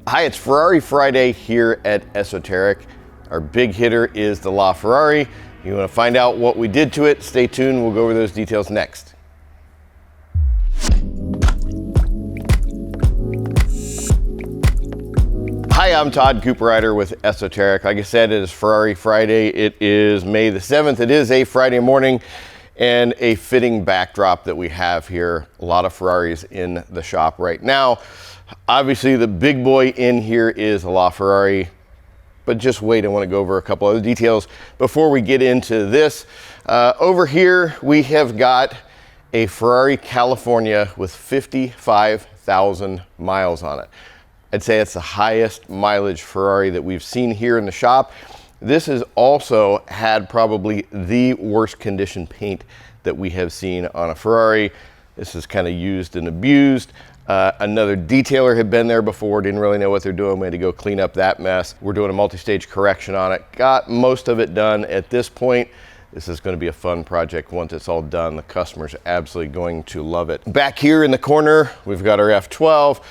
Hi, it's Ferrari Friday here at Esoteric. Our big hitter is the LaFerrari. You want to find out what we did to it? Stay tuned. We'll go over those details next. Hi, I'm Todd Cooperrider with Esoteric. Like I said, it is Ferrari Friday. It is May the 7th. It is a Friday morning and a fitting backdrop that we have here. A lot of Ferraris in the shop right now. Obviously, the big boy in here is a LaFerrari, but just wait, I want to go over a couple other details before we get into this. Over here, we have got a Ferrari California with 55,000 miles on it. I'd say it's the highest mileage Ferrari that we've seen here in the shop. This has also had probably the worst condition paint that we have seen on a Ferrari. This is kind of used and abused. Another detailer had been there before, didn't really know what they're doing. We had to go clean up that mess. We're doing a multi-stage correction on it. Got most of it done at this point. This is going to be a fun project once it's all done. The customer's absolutely going to love it. Back here in the corner, we've got our F12,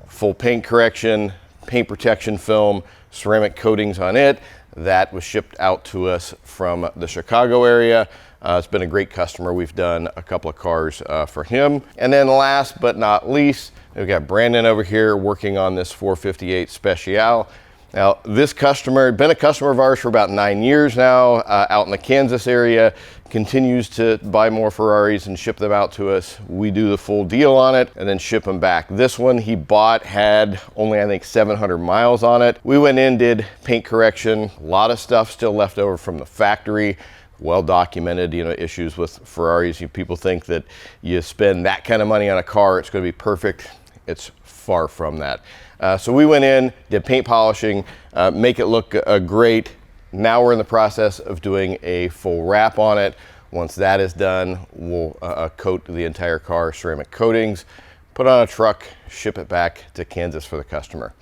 full paint correction, paint protection film, ceramic coatings on it. That was shipped out to us from the Chicago area. It's been a great customer. We've done a couple of cars for him. And then last but not least, we've got Brandon over here working on this 458 Speciale. Now, this customer had been a customer of ours for about 9 years now, out in the Kansas area, continues to buy more Ferraris and ship them out to us. We do the full deal on it and then ship them back. This one he bought had only, I think, 700 miles on it. We went in, did paint correction, a lot of stuff still left over from the factory. Well documented, issues with Ferraris. People think that you spend that kind of money on a car, it's going to be perfect. It's far from that. So we went in, did paint polishing, make it look great. Now we're in the process of doing a full wrap on it. Once that is done, we'll coat the entire car, ceramic coatings, put on a truck, ship it back to Kansas for the customer.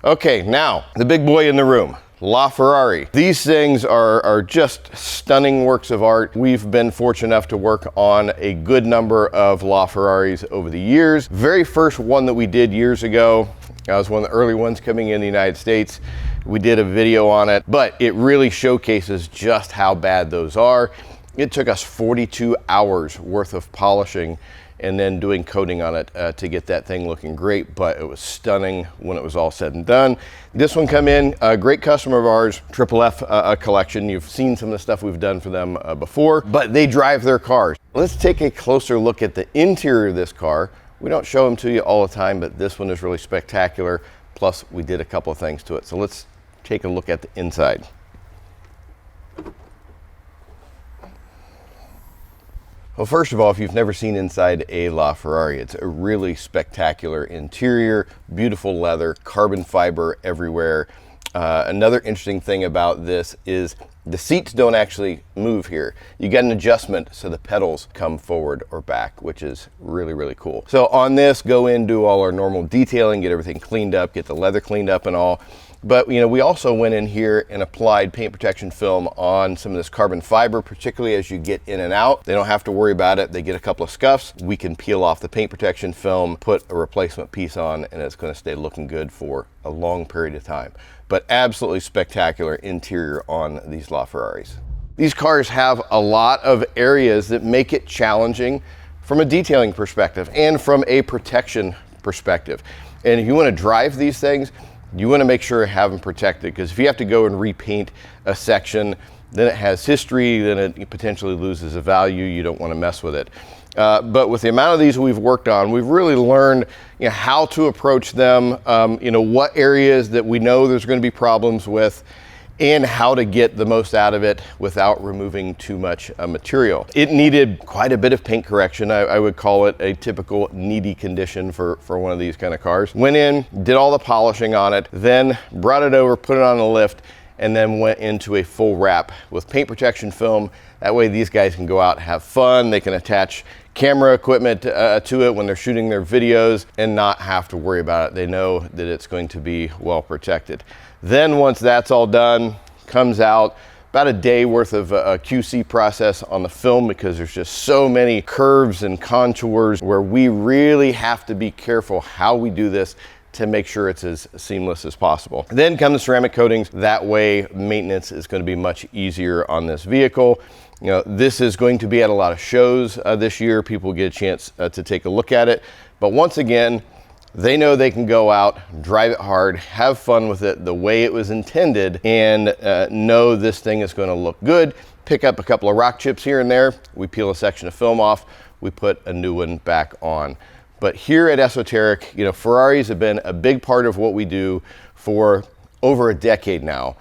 Okay, now the big boy in the room. LaFerrari. These things are just stunning works of art. We've been fortunate enough to work on a good number of LaFerraris over the years. Very first one that we did years ago, that was one of the early ones coming in the United States. We did a video on it, but it really showcases just how bad those are. It took us 42 hours worth of polishing and then doing coating on it to get that thing looking great, but it was stunning when it was all said and done. This one come in, a great customer of ours, Triple F collection. You've seen some of the stuff we've done for them before, but they drive their cars. Let's take a closer look at the interior of this car. We don't show them to you all the time, but this one is really spectacular. Plus, we did a couple of things to it. So let's take a look at the inside. Well, first of all, if you've never seen inside a LaFerrari, it's a really spectacular interior, beautiful leather, carbon fiber everywhere. Another interesting thing about this is the seats don't actually move here. You get an adjustment so the pedals come forward or back, which is really, really cool. So on this, go in, do all our normal detailing, get everything cleaned up, get the leather cleaned up and all. But we also went in here and applied paint protection film on some of this carbon fiber, particularly as you get in and out. They don't have to worry about it. They get a couple of scuffs. We can peel off the paint protection film, put a replacement piece on, and it's going to stay looking good for a long period of time. But absolutely spectacular interior on these LaFerraris. These cars have a lot of areas that make it challenging from a detailing perspective and from a protection perspective. And if you want to drive these things, you want to make sure you have them protected, because if you have to go and repaint a section, then it has history, then it potentially loses a value. You don't want to mess with it. But with the amount of these we've worked on, we've really learned how to approach them, what areas that we know there's going to be problems with, and how to get the most out of it without removing too much material. It needed quite a bit of paint correction. I would call it a typical needy condition for one of these kind of cars. Went in, did all the polishing on it, then brought it over, put it on the lift, and then went into a full wrap with paint protection film. That way these guys can go out and have fun. They can attach camera equipment to it when they're shooting their videos and not have to worry about it. They know that it's going to be well protected. Then once that's all done, comes out, about a day worth of a QC process on the film, because there's just so many curves and contours where we really have to be careful how we do this to make sure it's as seamless as possible. Then come the ceramic coatings. That way maintenance is going to be much easier on this vehicle. You know, this is going to be at a lot of shows this year. People get a chance to take a look at it. But once again, they know they can go out, drive it hard, have fun with it the way it was intended, and know this thing is going to look good. Pick up a couple of rock chips here and there. We peel a section of film off. We put a new one back on. But here at Esoteric, you know, Ferraris have been a big part of what we do for over a decade now.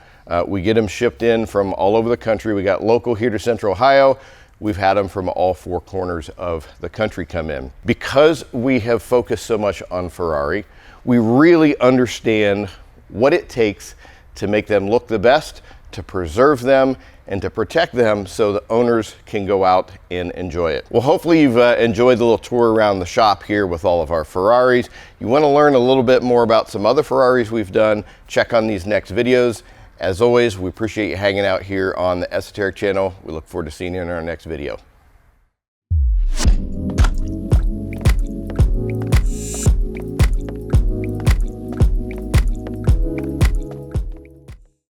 We get them shipped in from all over the country. We got local here to Central Ohio. We've had them from all four corners of the country come in. Because we have focused so much on Ferrari, we really understand what it takes to make them look the best, to preserve them, and to protect them so the owners can go out and enjoy it. Well, hopefully you've enjoyed the little tour around the shop here with all of our Ferraris. You want to learn a little bit more about some other Ferraris we've done, check on these next videos. As always, we appreciate you hanging out here on the Esoteric channel. We look forward to seeing you in our next video.